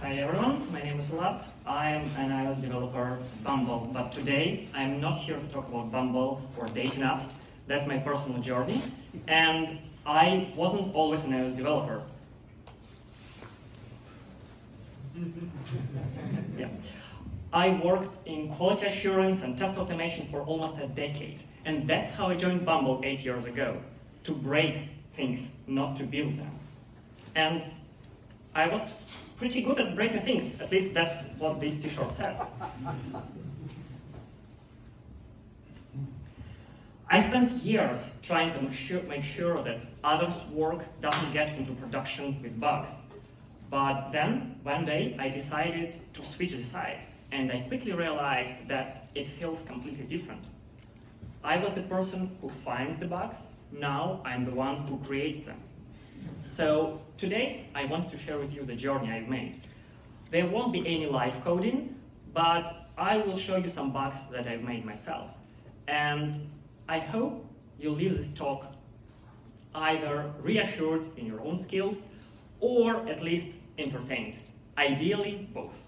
Hi everyone, my name is Ulad. I'm an iOS developer at Bumble, but today I'm not here to talk about Bumble or dating apps. That's my personal journey, and I wasn't always an iOS developer. Yeah. I worked in quality assurance and test automation for almost a decade, and that's how I joined Bumble 8 years ago, to break things, not to build them. And I was pretty good at breaking things, at least that's what this t-shirt says. I spent years trying to make sure that others' work doesn't get into production with bugs. But then, one day, I decided to switch the sides, and I quickly realized that it feels completely different. I was the person who finds the bugs, now I'm the one who creates them. So today, I want to share with you the journey I've made. There won't be any live coding, but I will show you some bugs that I've made myself. And I hope you'll leave this talk either reassured in your own skills or at least entertained. Ideally, both.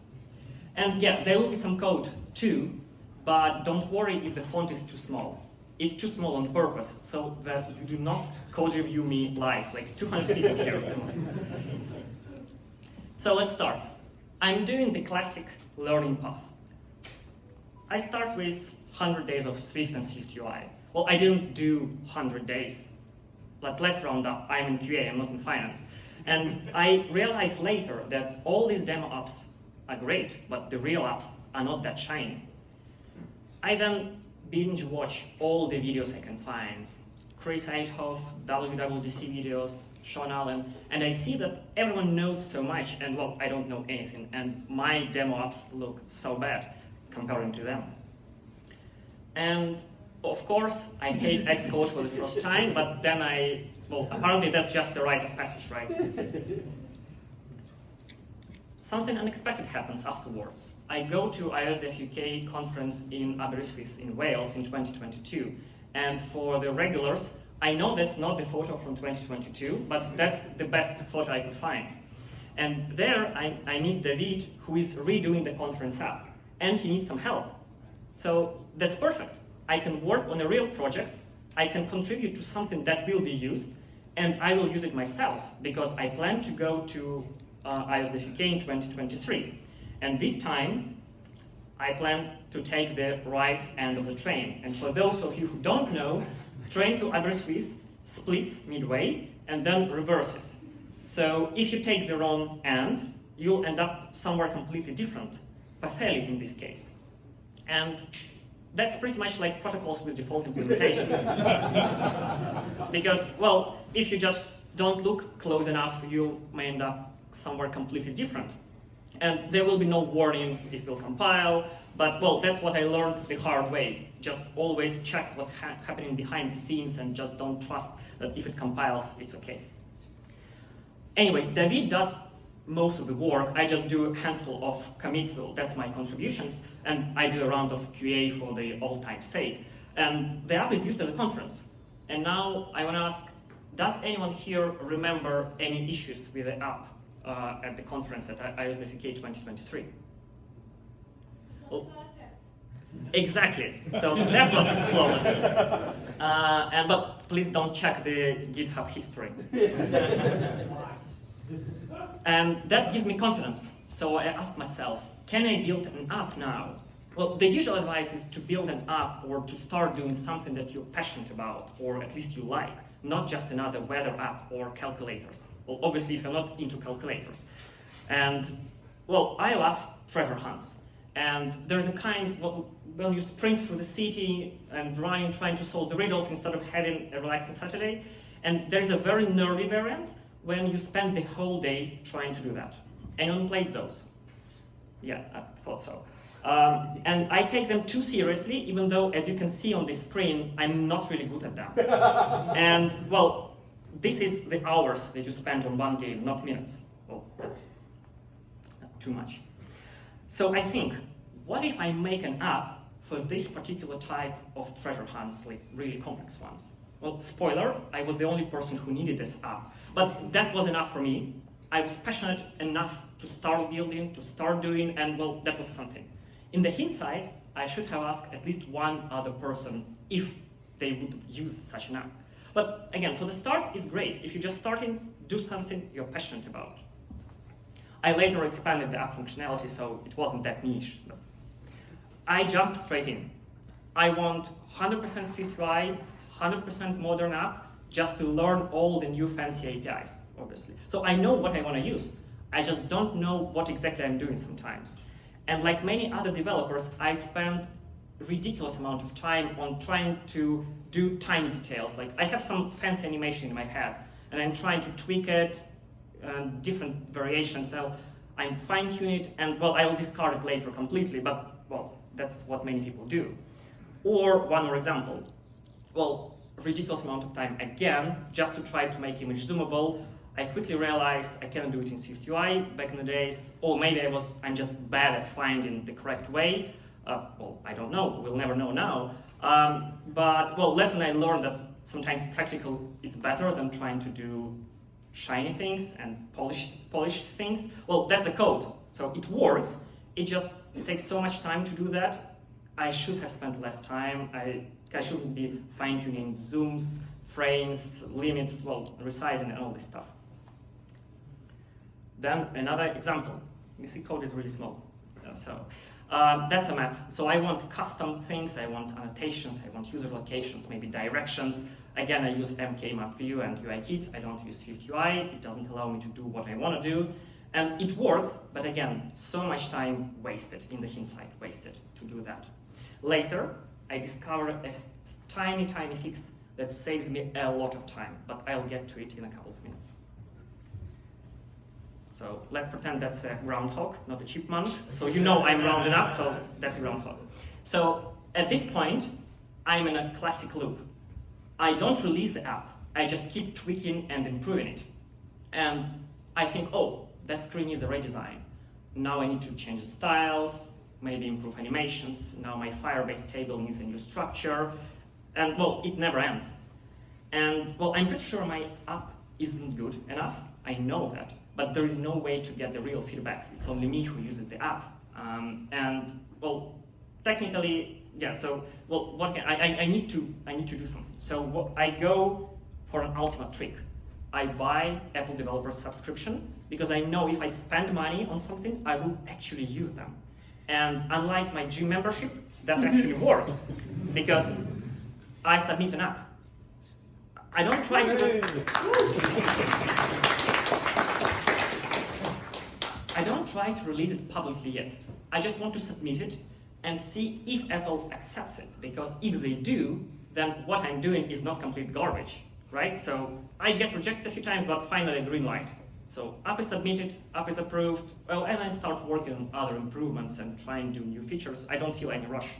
And yeah, there will be some code too, but don't worry if the font is too small. It's too small on purpose, so that you do not code review me live, like 200 people here. So let's start. I'm doing the classic learning path. I start with 100 days of Swift and Swift UI. Well, I didn't do 100 days, but let's round up. I'm in QA, I'm not in finance. And I realized later that all these demo apps are great, but the real apps are not that shiny. I then binge watch all the videos I can find. Chris Eidhoff, WWDC videos, Sean Allen, and I see that everyone knows so much, and well, I don't know anything, and my demo apps look so bad comparing to them. And of course, I hate Xcode for the first time, but then well, apparently that's just the rite of passage, right? Something unexpected happens afterwards. I go to iOS UK conference in Aberystwyth in Wales in 2022. And for the regulars, I know that's not the photo from 2022, but that's the best photo I could find. And there I meet David, who is redoing the conference app, and he needs some help. So that's perfect. I can work on a real project, I can contribute to something that will be used, and I will use it myself, because I plan to go to iOS UK in 2023. And this time, I plan to take the right end of the train. And for those of you who don't know, train to Aberystwyth splits midway and then reverses. So if you take the wrong end, you'll end up somewhere completely different, Patheli in this case. And that's pretty much like protocols with default implementations. Because, well, if you just don't look close enough, you may end up somewhere completely different. And there will be no warning, it will compile, but well, that's what I learned the hard way. Just always check what's happening behind the scenes and just don't trust that if it compiles, it's okay. Anyway, David does most of the work. I just do a handful of commits, so that's my contributions, and I do a round of QA for the all-time sake. And the app is used at the conference. And now I want to ask, does anyone here remember any issues with the app at the conference at iOS UK 2023? Well, exactly. So that was flawless. But please don't check the GitHub history. And that gives me confidence. So I asked myself, can I build an app now? Well, the usual advice is to build an app or to start doing something that you're passionate about, or at least you like, not just another weather app or calculators. Well, obviously, if you're not into calculators. And, well, I love treasure hunts. And there's a kind, when you sprint through the city and trying to solve the riddles instead of having a relaxing Saturday. And there's a very nerdy variant when you spend the whole day trying to do that. Anyone played those? Yeah, I thought so. And I take them too seriously, even though, as you can see on this screen, I'm not really good at them. And, well, this is the hours that you spend on one game, not minutes. Well, that's too much. So I think, what if I make an app for this particular type of treasure hunts, like really complex ones? Well, spoiler, I was the only person who needed this app. But that was enough for me. I was passionate enough to start building, to start doing, and well, that was something. In the hindsight, I should have asked at least one other person if they would use such an app. But again, for the start, it's great. If you're just starting, do something you're passionate about. I later expanded the app functionality, so it wasn't that niche. I jumped straight in. I want 100% SwiftUI, 100% modern app, just to learn all the new fancy APIs, obviously. So I know what I want to use. I just don't know what exactly I'm doing sometimes. And like many other developers, I spend ridiculous amount of time on trying to do tiny details. Like I have some fancy animation in my head, and I'm trying to tweak it, different variations. So I'm fine-tuning it, and well, I'll discard it later completely, but well, that's what many people do. Or one more example. Well, ridiculous amount of time again, just to try to make image zoomable. I quickly realized I can't do it in SwiftUI back in the days, or maybe I'm just bad at finding the correct way. Well, I don't know, we'll never know now. But well, lesson I learned that sometimes practical is better than trying to do shiny things and polished things. Well, that's a code, so it works. It just takes so much time to do that. I should have spent less time. I shouldn't be fine-tuning zooms, frames, limits, well, resizing and all this stuff. Then another example. You see, code is really small. That's a map. So I want custom things, I want annotations, I want user locations, maybe directions. Again, I use MKMapView and UIKit. I don't use SwiftUI. It doesn't allow me to do what I want to do. And it works, but again, so much time wasted, in the hindsight, wasted to do that. Later, I discovered a tiny fix that saves me a lot of time, but I'll get to it in a couple of minutes. So let's pretend that's a groundhog, not a chipmunk. So you know I'm rounding up, so that's a groundhog. So at this point, I'm in a classic loop. I don't release the app, I just keep tweaking and improving it. And I think, oh, that screen needs a redesign. Now I need to change the styles, maybe improve animations. Now my Firebase table needs a new structure. And well, it never ends. And well, I'm pretty sure my app isn't good enough. I know that. But there is no way to get the real feedback. It's only me who uses the app. And well, technically, yeah, so well, what can, I need to do something. So I go for an ultimate trick. I buy Apple Developer subscription because I know if I spend money on something, I will actually use them. And unlike my gym membership, that actually works because I submit an app. I don't try to release it publicly yet. I just want to submit it and see if Apple accepts it, because if they do, then what I'm doing is not complete garbage, right? So I get rejected a few times, but finally a green light. So app is submitted, app is approved, well, and I start working on other improvements and trying to do new features. I don't feel any rush.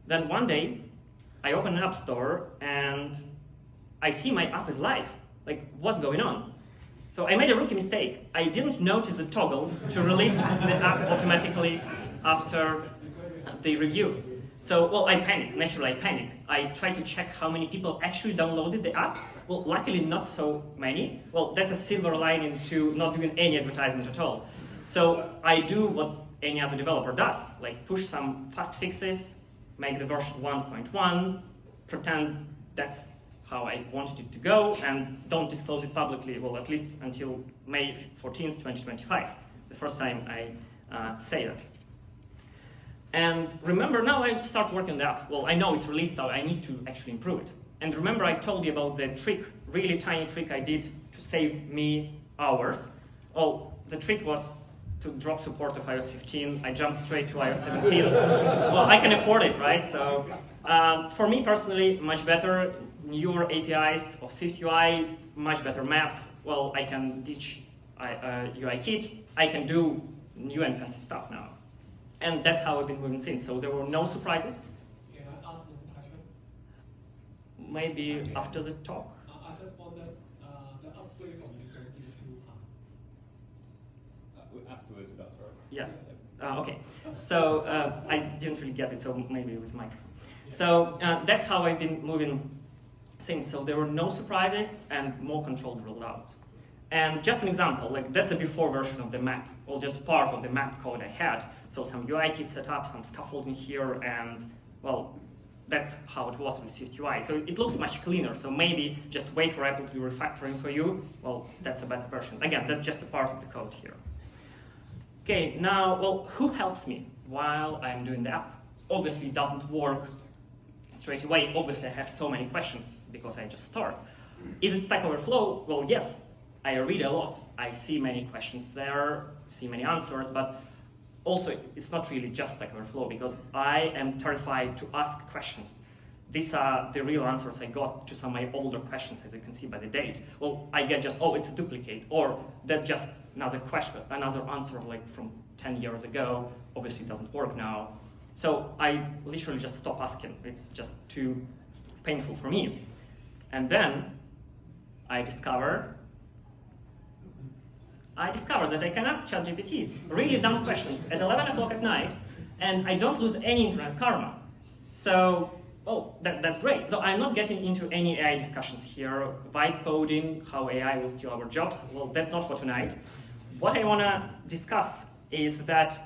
Then one day, I open an app store and I see my app is live. Like, what's going on? So I made a rookie mistake. I didn't notice the toggle to release the app automatically after the review. So, well, I panicked. Naturally, I panicked. I tried to check how many people actually downloaded the app. Well, luckily, not so many. Well, that's a silver lining to not doing any advertisement at all. So I do what any other developer does, like push some fast fixes, make the version 1.1, pretend that's how I wanted it to go, and don't disclose it publicly, well, at least until May 14th, 2025, the first time I say that. And remember, now I start working on the app. Well, I know it's released now, I need to actually improve it. And remember I told you about the trick, really tiny trick I did to save me hours. Well, the trick was to drop support of iOS 15. I jumped straight to iOS 17. Well, I can afford it, right? So for me personally, much better. Newer APIs of SwiftUI, much better map. Well, I can ditch UIKit. I can do new and fancy stuff now. And that's how I've been moving since. So there were no surprises. Can I ask one question? Maybe okay. After the talk. I just wondered, the upgrade from this one is too high. Afterwards, that's right. Yeah. Okay. So I didn't really get it, so maybe it was microphone. So that's how I've been moving since. So there were no surprises and more controlled rollouts. And just an example, like that's a before version of the map, or just part of the map code I had. So some UI kit set up, some scaffolding here, and well, that's how it was with SwiftUI. So it looks much cleaner. So maybe just wait for Apple to do refactoring for you. Well, that's a better version. Again, that's just a part of the code here. Okay, now, well, who helps me while I'm doing the app? Obviously, it doesn't work straight away. Obviously, I have so many questions because I just start. Is it Stack Overflow? Well, yes. I read a lot. I see many questions there, see many answers, but also it's not really just Stack Overflow because I am terrified to ask questions. These are the real answers I got to some of my older questions, as you can see by the date. Well, I get just, oh, it's a duplicate, or that's just another question, another answer like from 10 years ago. Obviously, it doesn't work now. So I literally just stop asking. It's just too painful for me. And then I discover that I can ask ChatGPT really dumb questions at 11 o'clock at night, and I don't lose any internet karma. So, oh, that's great. So I'm not getting into any AI discussions here, vibe coding, how AI will steal our jobs. Well, that's not for tonight. What I want to discuss is that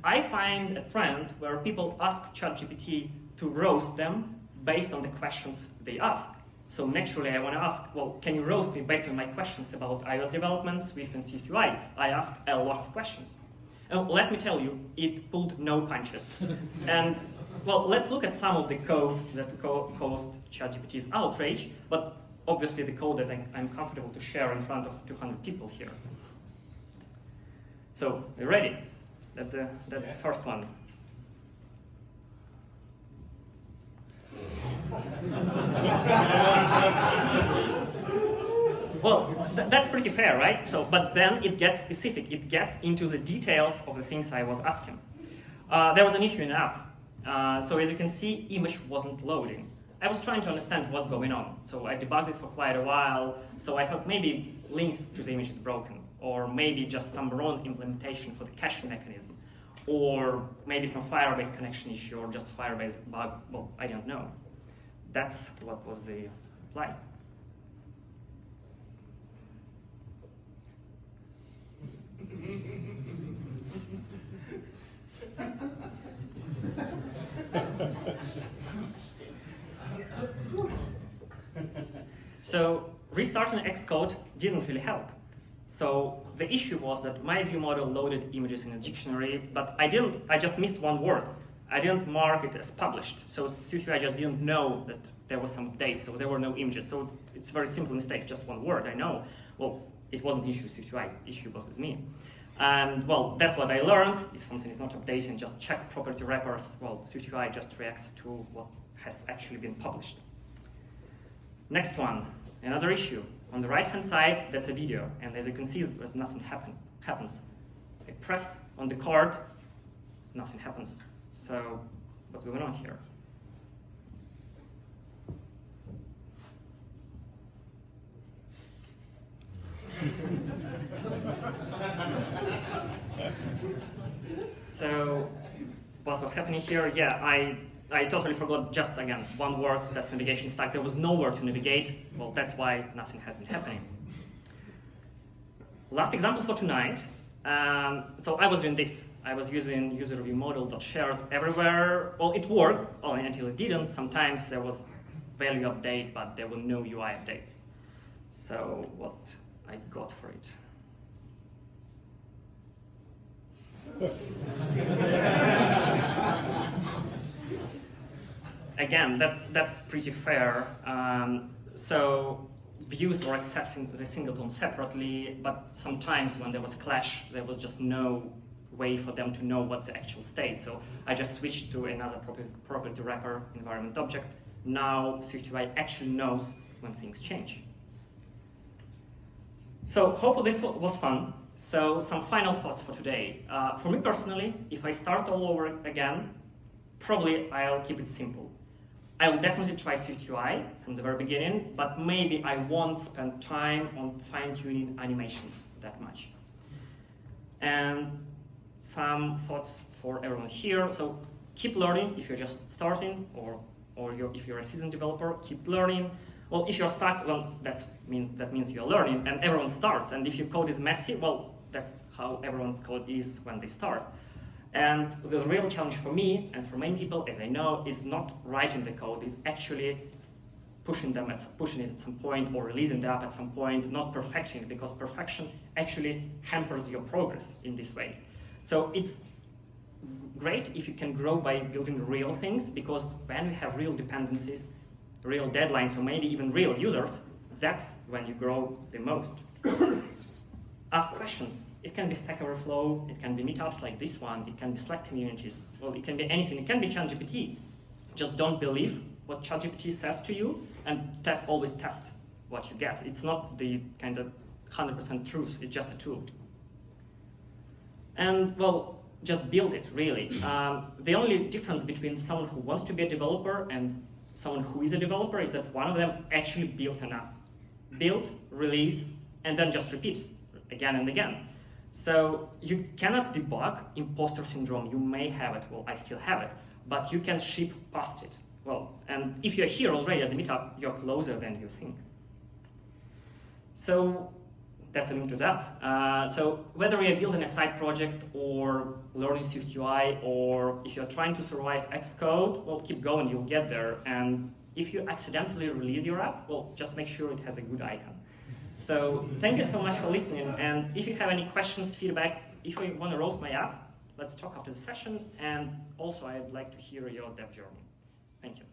I find a trend where people ask ChatGPT to roast them based on the questions they ask. So naturally, I want to ask, well, can you roast me based on my questions about iOS development, Swift, and SwiftUI? I asked a lot of questions. And let me tell you, it pulled no punches. And, well, let's look at some of the code that caused ChatGPT's outrage, but obviously the code that I'm comfortable to share in front of 200 people here. So, you ready? That's the first one. Well, that's pretty fair, right? So, but then it gets specific. It gets into the details of the things I was asking. There was an issue in the app. So as you can see, image wasn't loading. I was trying to understand what's going on. So I debugged it for quite a while. So I thought maybe link to the image is broken, or maybe just some wrong implementation for the caching mechanism, or maybe some Firebase connection issue, or just Firebase bug. Well, I don't know. That's what was the reply. So restarting Xcode didn't really help. So the issue was that my view model loaded images in a dictionary, but I just missed one word. I didn't mark it as published. So SwiftUI just didn't know that there was some update, so there were no images. So it's a very simple mistake, just one word, I know. Well, it wasn't the issue with SwiftUI, the issue was with me. And well, that's what I learned. If something is not updated, just check property wrappers. Well, SwiftUI just reacts to what has actually been published. Next one, another issue. On the right-hand side, that's a video. And as you can see, there's nothing happens. I press on the card, nothing happens. So what's going on here? So what was happening here? Yeah, I totally forgot just again one word, that's navigation stack. There was nowhere to navigate. Well, that's why nothing has been happening. Last example for tonight. So I was doing this. I was using user review model.shared everywhere. Well, it worked only until it didn't. Sometimes there was value update, but there were no UI updates. So what I got for it. Again, that's pretty fair. So views were accessing the singleton separately, but sometimes when there was clash, there was just no way for them to know what's the actual state. So I just switched to another property wrapper environment object. Now SwiftUI actually knows when things change. So hopefully this was fun. So some final thoughts for today. For me personally, if I start all over again, probably I'll keep it simple. I'll definitely try SwiftUI from the very beginning, but maybe I won't spend time on fine-tuning animations that much. And some thoughts for everyone here. So keep learning if you're just starting, or if you're a seasoned developer, keep learning. Well, if you're stuck, well, that means you're learning, and everyone starts. And if your code is messy, well, that's how everyone's code is when they start. And the real challenge for me, and for many people, as I know, is not writing the code, is actually pushing it at some point, or releasing the app at some point, not perfecting it, because perfection actually hampers your progress in this way. So it's great if you can grow by building real things, because when you have real dependencies, real deadlines, or maybe even real users, that's when you grow the most. Ask questions. It can be Stack Overflow, it can be meetups like this one, it can be Slack communities, well, it can be anything, it can be ChatGPT. Just don't believe what ChatGPT says to you, and always test what you get. It's not the kind of 100% truth, it's just a tool. And well, just build it, really. The only difference between someone who wants to be a developer and someone who is a developer is that one of them actually built an app. Build, release, and then just repeat again and again. So you cannot debug imposter syndrome. You may have it, well, I still have it, but you can ship past it. Well, and if you're here already at the meetup, you're closer than you think. So that's the link to that. So whether you're building a side project or learning Swift UI, or if you're trying to survive Xcode, well, keep going, you'll get there. And if you accidentally release your app, well, just make sure it has a good icon. So thank you so much for listening. And if you have any questions, feedback, if you want to roast my app, let's talk after the session. And also, I'd like to hear your dev journey. Thank you.